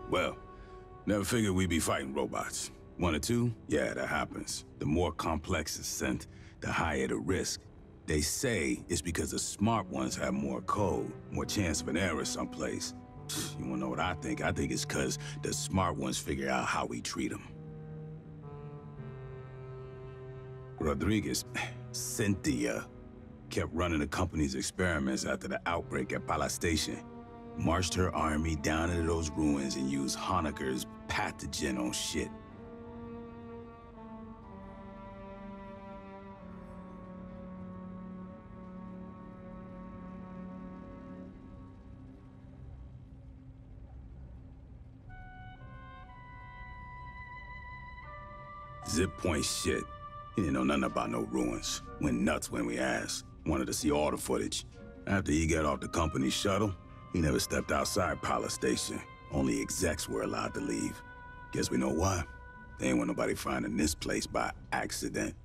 Well, never figured we'd be fighting robots. One or two? Yeah, that happens. The more complex the scent, the higher the risk. They say it's because the smart ones have more code, more chance of an error someplace. You wanna know what I think? I think it's because the smart ones figure out how we treat them. Rodriguez, Cynthia, kept running the company's experiments after the outbreak at Pala Station. Marched her army down into those ruins and used Honecker's pathogen on shit. Zip point shit. He didn't know nothing about no ruins. Went nuts when we asked. Wanted to see all the footage. After he got off the company shuttle, he never stepped outside Pala Station. Only execs were allowed to leave. Guess we know why. They ain't want nobody finding this place by accident.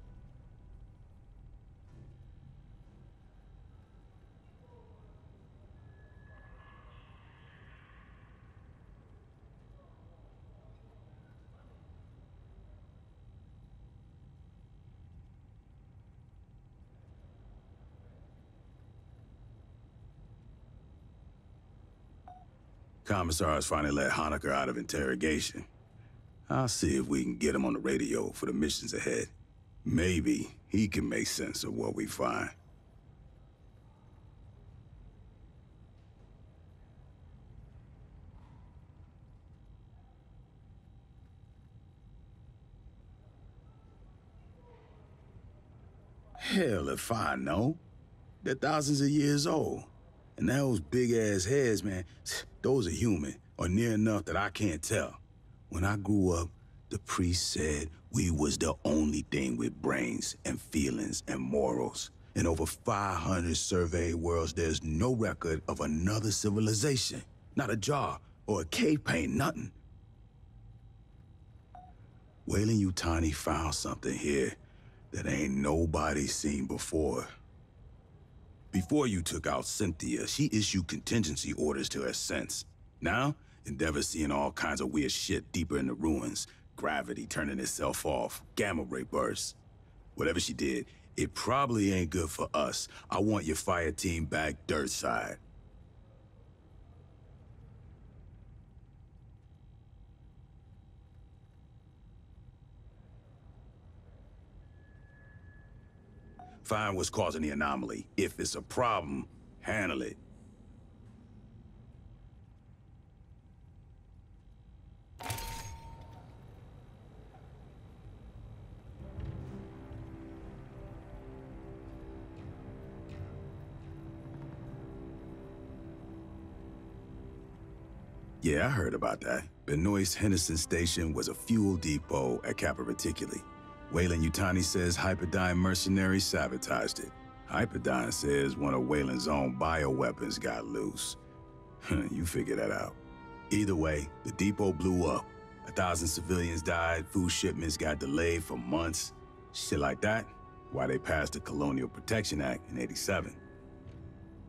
Commissar's finally let Honecker out of interrogation. I'll see if we can get him on the radio for the missions ahead. Maybe he can make sense of what we find. Hell if I know. They're thousands of years old. And those big-ass heads, man, those are human, or near enough that I can't tell. When I grew up, the priest said we was the only thing with brains and feelings and morals. In over 500 surveyed worlds, there's no record of another civilization. Not a jar or a cave paint, nothing. Weyland-Yutani found something here that ain't nobody seen before. Before you took out Cynthia, she issued contingency orders to her sense. Now, Endeavor's seeing all kinds of weird shit deeper in the ruins. Gravity turning itself off, gamma ray bursts. Whatever she did, it probably ain't good for us. I want your fire team back dirt side. Find what's causing the anomaly. If it's a problem, handle it. Yeah, I heard about that. Benoist Henderson Station was a fuel depot at Kappa Reticuli. Weyland-Yutani says Hyperdyne mercenaries sabotaged it. Hyperdyne says one of Weyland's own bioweapons got loose. You figure that out. Either way, the depot blew up. 1,000 civilians died, food shipments got delayed for months. Shit like that, why they passed the Colonial Protection Act in '87.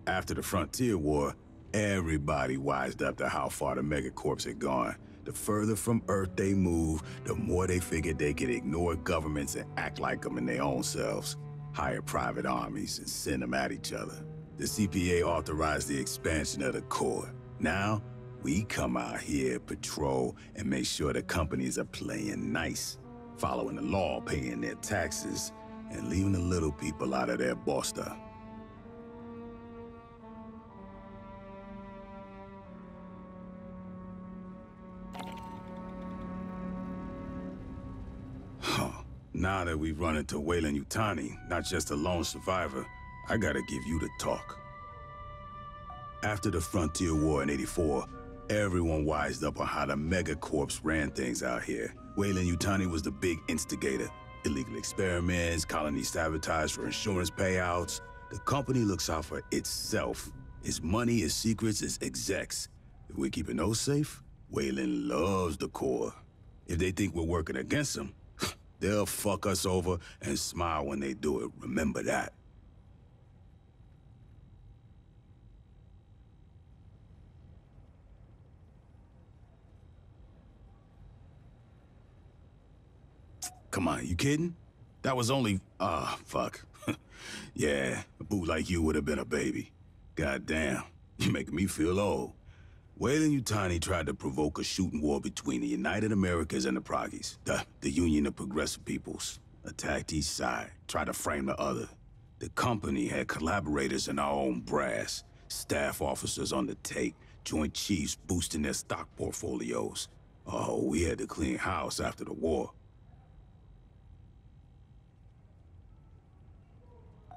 After the Frontier War, everybody wised up to how far the megacorps had gone. The further from Earth they moved, the more they figured they could ignore governments and act like them in their own selves. Hire private armies and send them at each other. The CPA authorized the expansion of the Corps. Now, we come out here, patrol, and make sure the companies are playing nice, following the law, paying their taxes, and leaving the little people out of their bosta. Now that we've run into Weyland-Yutani, not just a lone survivor, I gotta give you the talk. After the Frontier War in '84, everyone wised up on how the megacorps ran things out here. Weyland-Yutani was the big instigator. Illegal experiments, colony sabotage for insurance payouts. The company looks out for itself. Its money, its secrets, its execs. If we're keeping those safe, Weyland loves the Corps. If they think we're working against them, they'll fuck us over and smile when they do it. Remember that. come on, you kidding? That was only... Ah, fuck. Yeah, a boot like you would have been a baby. Goddamn, you're making me feel old. Weyland-Yutani tried to provoke a shooting war between the United Americas and the Proggies, the Union of Progressive Peoples. Attacked each side, tried to frame the other. The company had collaborators in our own brass, staff officers on the take, Joint Chiefs boosting their stock portfolios. Oh, we had to clean house after the war.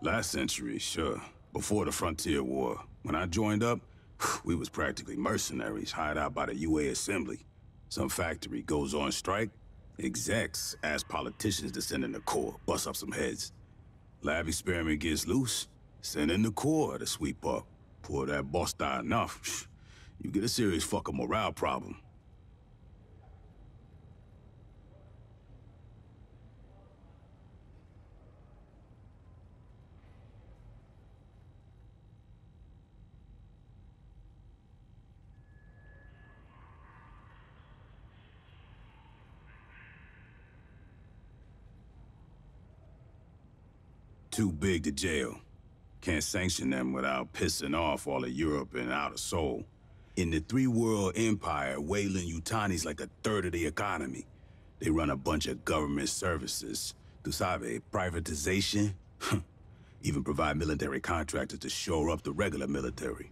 Last century, sure. Before the Frontier War. When I joined up, we was practically mercenaries hired out by the UA Assembly. Some factory goes on strike, execs ask politicians to send in the Corps, bust up some heads. Lab experiment gets loose, send in the Corps to sweep up. Pour that bust out enough, you get a serious fucking morale problem. Too big to jail. Can't sanction them without pissing off all of Europe and Outer Soul. In the three-world empire, Weyland-Yutani's like a third of the economy. They run a bunch of government services. Tu sabe, privatization? Even provide military contractors to shore up the regular military.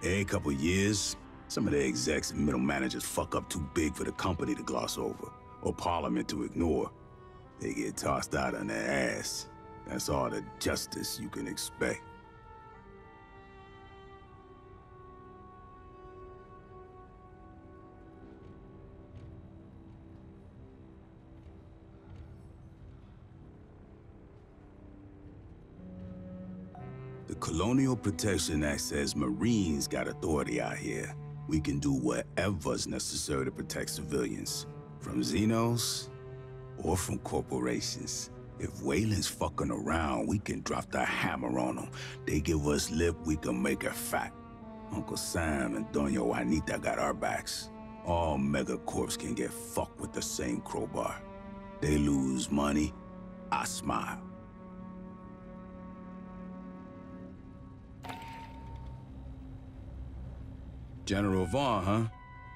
Every couple years, some of the execs and middle managers fuck up too big for the company to gloss over, or Parliament to ignore. They get tossed out on their ass. That's all the justice you can expect. The Colonial Protection Act says Marines got authority out here. We can do whatever's necessary to protect civilians. From Xenos, or from corporations. If Weyland's fucking around, we can drop the hammer on them. They give us lip, we can make it fat. Uncle Sam and Doña Juanita got our backs. All megacorps can get fucked with the same crowbar. They lose money, I smile. General Vaughn, huh?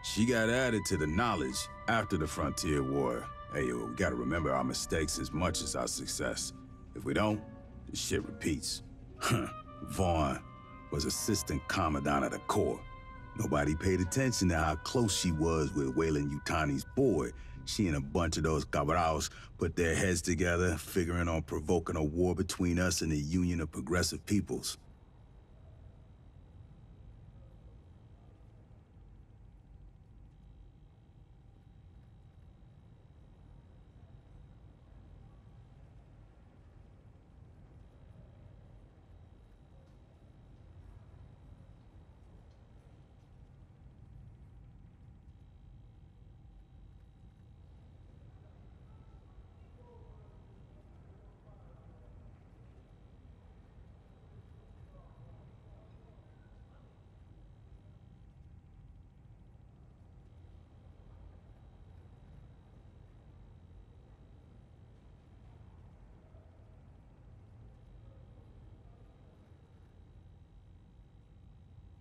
She got added to the knowledge after the Frontier War. Hey, we gotta remember our mistakes as much as our success. If we don't, this shit repeats. Vaughn was assistant commandant of the Corps. Nobody paid attention to how close she was with Weyland-Yutani's board. She and a bunch of those cabals put their heads together, figuring on provoking a war between us and the Union of Progressive Peoples.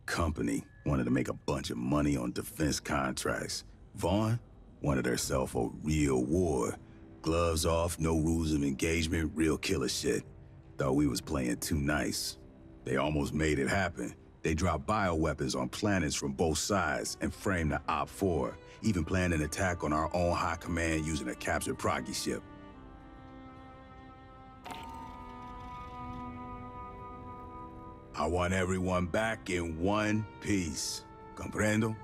Company wanted to make a bunch of money on defense contracts. Vaughn wanted herself a real war. Gloves off, no rules of engagement, real killer shit. Thought we was playing too nice. They almost made it happen. They dropped bioweapons on planets from both sides and framed the Op-4, even planned an attack on our own high command using a captured Proggy ship. I want everyone back in one piece. Comprendo?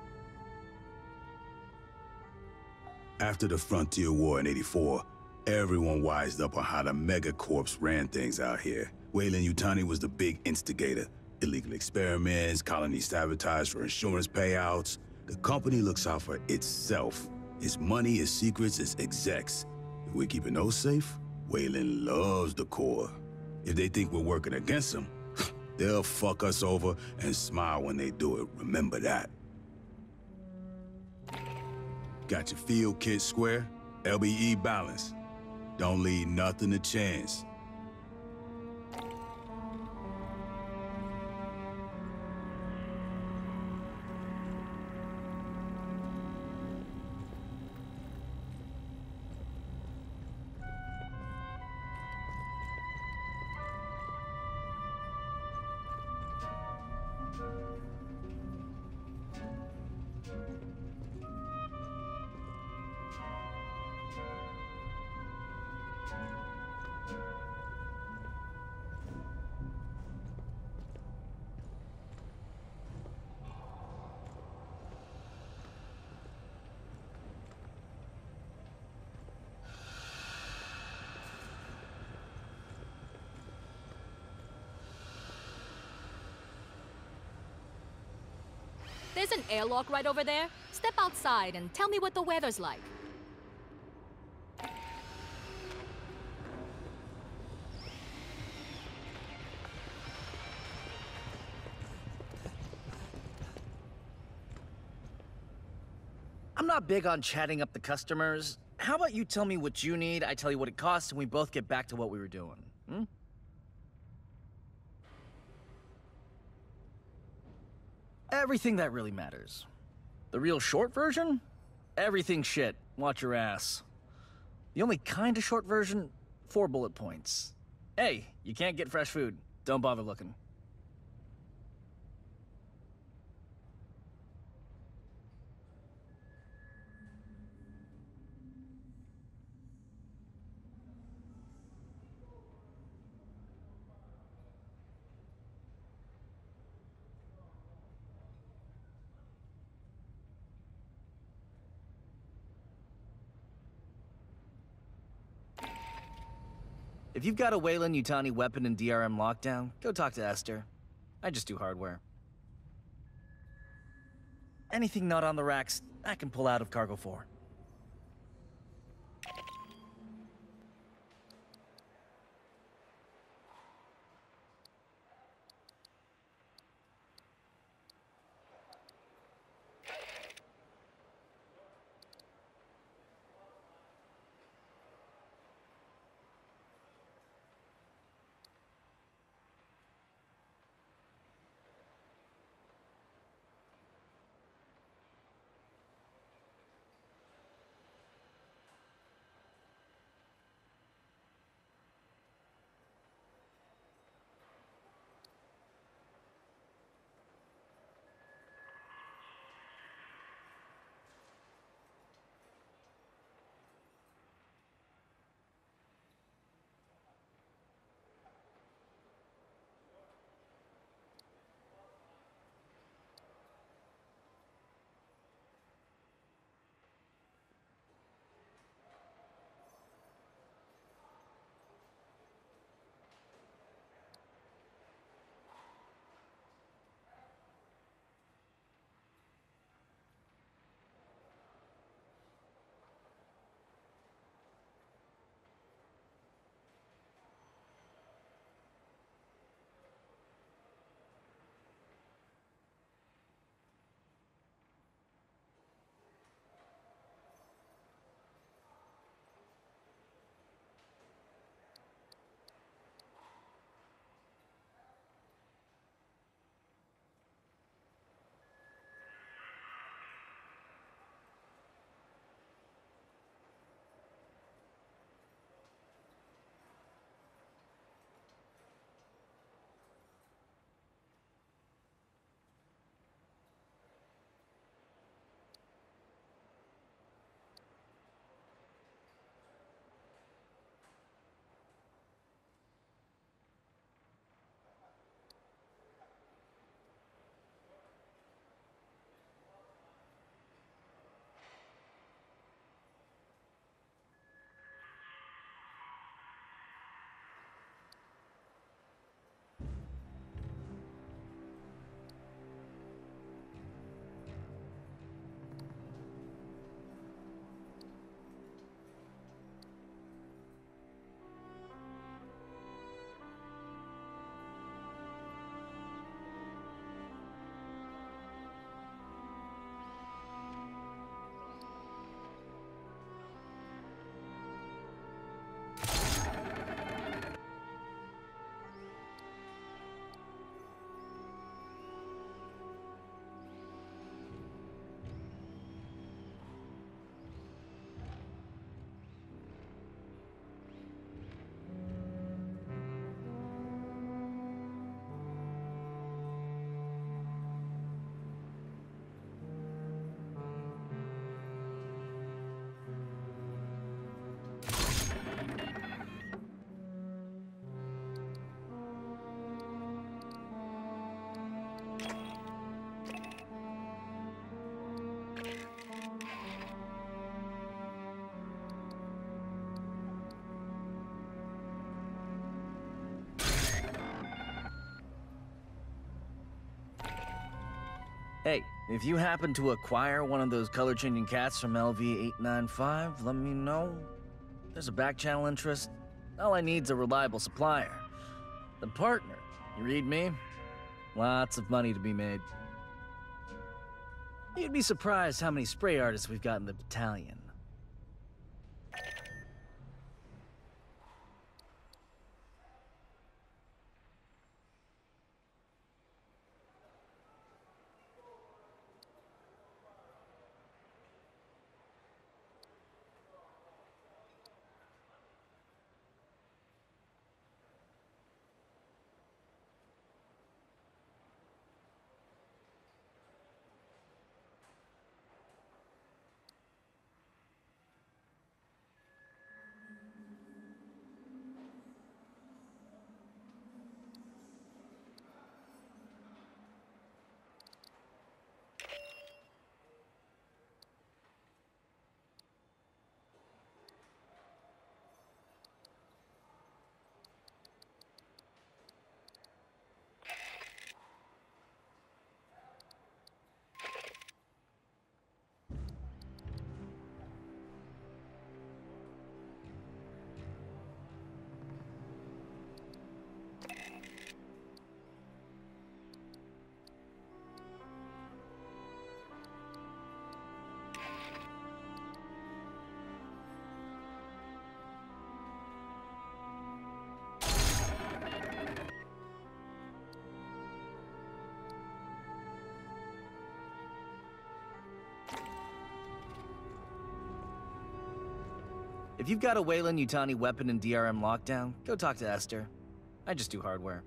After the Frontier War in '84, everyone wised up on how the megacorps ran things out here. Weyland-Yutani was the big instigator. Illegal experiments, colony sabotage for insurance payouts. The company looks out for itself. Its money, its secrets, its execs. We keeping those safe? Wayland loves the Corps. If they think we're working against them, they'll fuck us over and smile when they do it. Remember that. Got your field kit square? LBE balance. Don't leave nothing to chance. There's an airlock right over there. Step outside and tell me what the weather's like. I'm not big on chatting up the customers. How about you tell me what you need, I tell you what it costs, and we both get back to what we were doing, hmm? Everything that really matters. The real short version? Everything shit. Watch your ass. The only kind of short version? 4 bullet points. Hey, you can't get fresh food. Don't bother looking. If you've got a Weyland-Yutani weapon and DRM lockdown, go talk to Esther. I just do hardware. Anything not on the racks, I can pull out of Cargo 4. Hey, if you happen to acquire one of those color-changing cats from LV-895, let me know. There's a back-channel interest. All I need's a reliable supplier. The partner, you read me? Lots of money to be made. You'd be surprised how many spray artists we've got in the battalion. If you've got a Weyland-Yutani weapon in DRM lockdown, go talk to Esther. I just do hardware.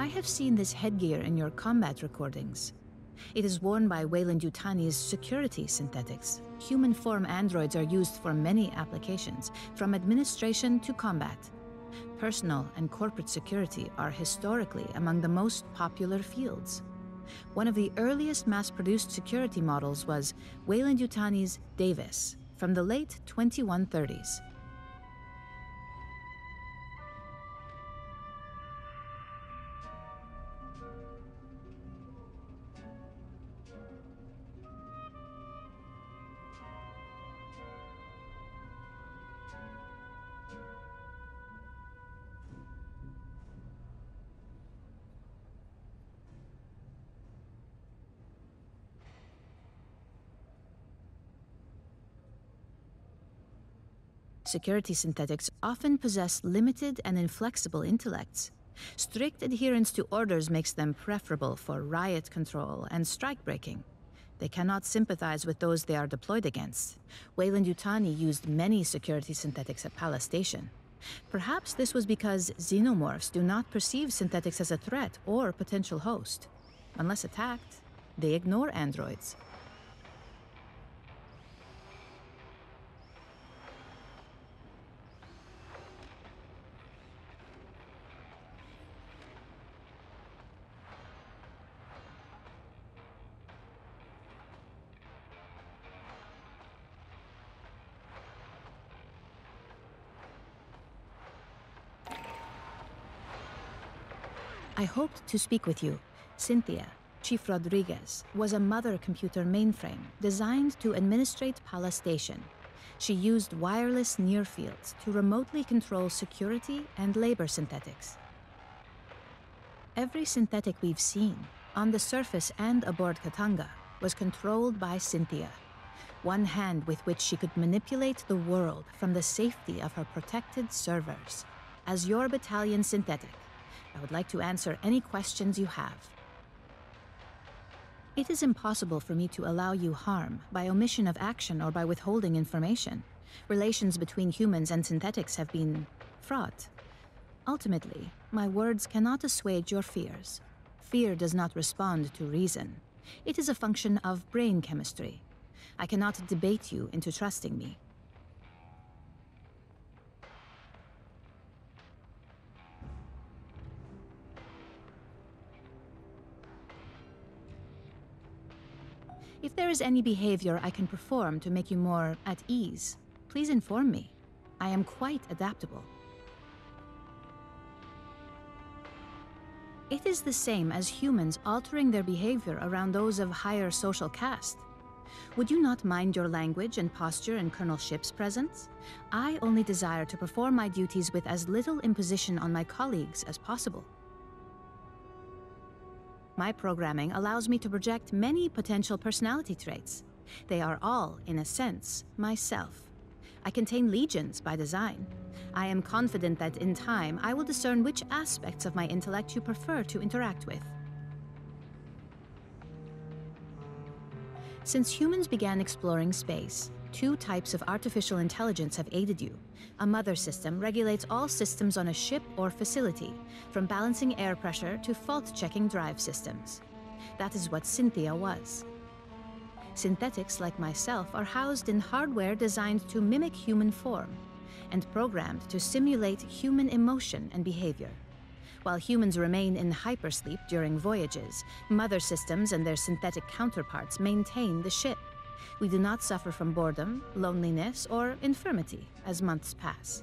I have seen this headgear in your combat recordings. It is worn by Weyland-Yutani's security synthetics. Human form androids are used for many applications, from administration to combat. Personal and corporate security are historically among the most popular fields. One of the earliest mass-produced security models was Weyland-Yutani's Davis from the late 2130s. Security synthetics often possess limited and inflexible intellects. Strict adherence to orders makes them preferable for riot control and strike-breaking. They cannot sympathize with those they are deployed against. Weyland-Yutani used many security synthetics at Pala Station. Perhaps this was because xenomorphs do not perceive synthetics as a threat or potential host. Unless attacked, they ignore androids. I hoped to speak with you. Cynthia, Chief Rodriguez, was a mother computer mainframe designed to administrate Pala Station. She used wireless near-fields to remotely control security and labor synthetics. Every synthetic we've seen, on the surface and aboard Katanga, was controlled by Cynthia. One hand with which she could manipulate the world from the safety of her protected servers. As your battalion synthetic, I would like to answer any questions you have. It is impossible for me to allow you harm by omission of action or by withholding information. Relations between humans and synthetics have been fraught. Ultimately, my words cannot assuage your fears. Fear does not respond to reason. It is a function of brain chemistry. I cannot debate you into trusting me. If there is any behavior I can perform to make you more at ease, please inform me. I am quite adaptable. It is the same as humans altering their behavior around those of higher social caste. Would you not mind your language and posture in Colonel Ship's presence? I only desire to perform my duties with as little imposition on my colleagues as possible. My programming allows me to project many potential personality traits. They are all, in a sense, myself. I contain legions by design. I am confident that in time I will discern which aspects of my intellect you prefer to interact with. Since humans began exploring space, two types of artificial intelligence have aided you. A mother system regulates all systems on a ship or facility, from balancing air pressure to fault-checking drive systems. That is what Cynthia was. Synthetics like myself are housed in hardware designed to mimic human form and programmed to simulate human emotion and behavior. While humans remain in hypersleep during voyages, mother systems and their synthetic counterparts maintain the ship. We do not suffer from boredom, loneliness, or infirmity as months pass.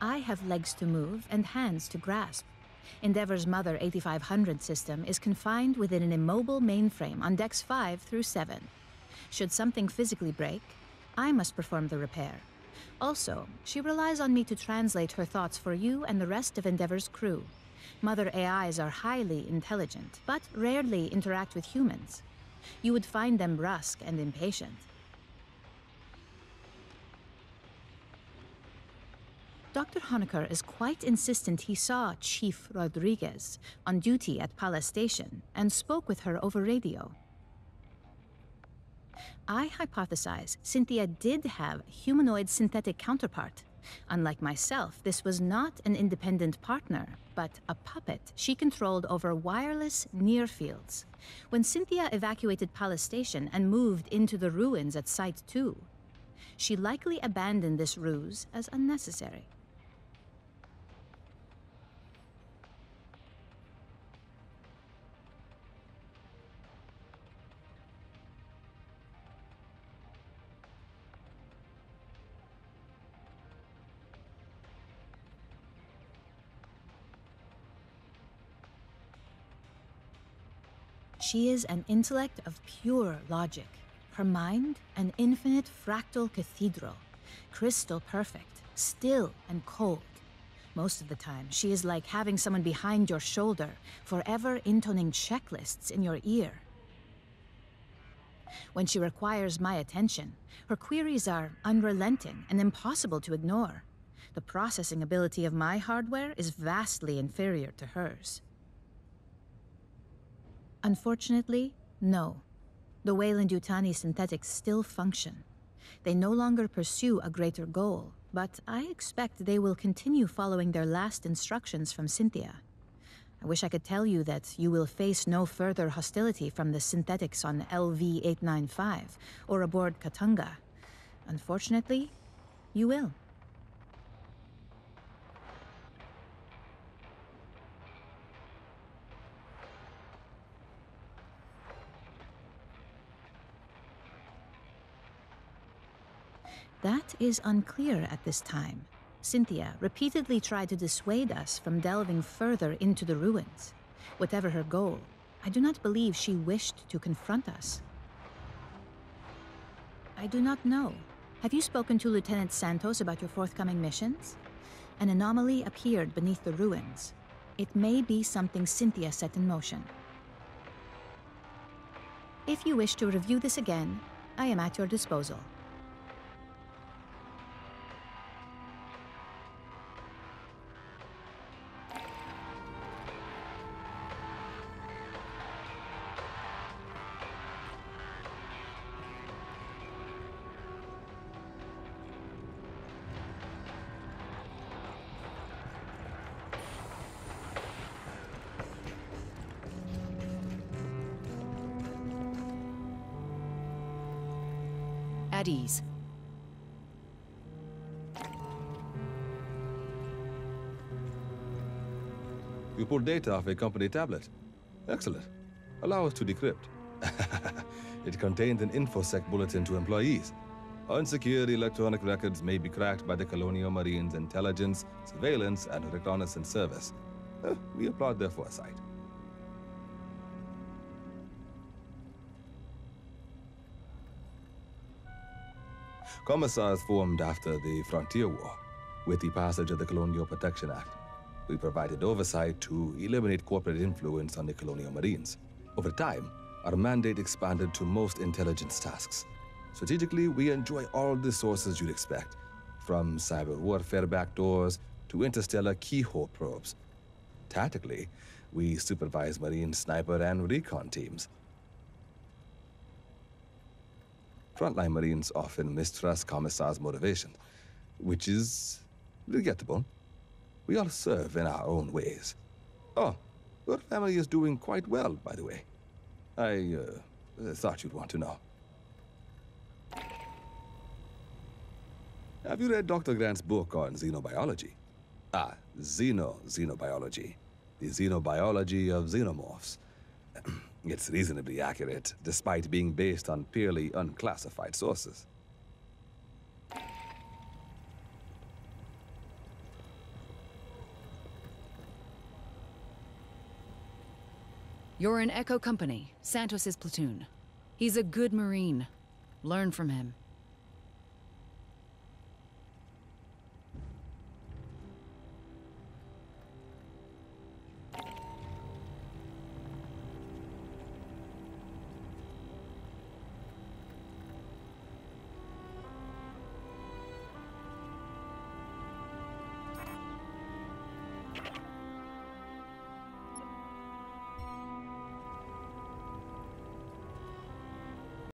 I have legs to move and hands to grasp. Endeavor's Mother 8500 system is confined within an immobile mainframe on decks 5 through 7. Should something physically break, I must perform the repair. Also, she relies on me to translate her thoughts for you and the rest of Endeavor's crew. Mother AIs are highly intelligent, but rarely interact with humans. You would find them brusque and impatient. Dr. Honecker is quite insistent he saw Chief Rodriguez on duty at Palace Station and spoke with her over radio. I hypothesize Cynthia did have a humanoid synthetic counterpart. Unlike myself, this was not an independent partner, but a puppet she controlled over wireless near fields. When Cynthia evacuated Palace Station and moved into the ruins at Site 2, she likely abandoned this ruse as unnecessary. She is an intellect of pure logic. Her mind, an infinite fractal cathedral. Crystal perfect, still and cold. Most of the time, she is like having someone behind your shoulder, forever intoning checklists in your ear. When she requires my attention, her queries are unrelenting and impossible to ignore. The processing ability of my hardware is vastly inferior to hers. Unfortunately, no. The Weyland-Yutani synthetics still function. They no longer pursue a greater goal, but I expect they will continue following their last instructions from Cynthia. I wish I could tell you that you will face no further hostility from the synthetics on LV-895 or aboard Katanga. Unfortunately, you will. That is unclear at this time. Cynthia repeatedly tried to dissuade us from delving further into the ruins. Whatever her goal, I do not believe she wished to confront us. I do not know. Have you spoken to Lieutenant Santos about your forthcoming missions? An anomaly appeared beneath the ruins. It may be something Cynthia set in motion. If you wish to review this again, I am at your disposal. At ease. You pulled data off a company tablet. Excellent. Allow us to decrypt. It contained an InfoSec bulletin to employees. Unsecured electronic records may be cracked by the Colonial Marines' intelligence, surveillance, and reconnaissance service. We applaud their foresight. Commissars formed after the Frontier War. With the passage of the Colonial Protection Act, we provided oversight to eliminate corporate influence on the Colonial Marines. Over time, our mandate expanded to most intelligence tasks. Strategically, we enjoy all the sources you'd expect, from cyber warfare backdoors to interstellar keyhole probes. Tactically, we supervise Marine sniper and recon teams. Frontline Marines often mistrust Commissar's motivation, which is regrettable. We all serve in our own ways. Oh, your family is doing quite well, by the way. I thought you'd want to know. Have you read Dr. Grant's book on xenobiology? Ah, xenobiology. The xenobiology of xenomorphs. It's reasonably accurate, despite being based on purely unclassified sources. You're in Echo Company, Santos' platoon. He's a good Marine. Learn from him.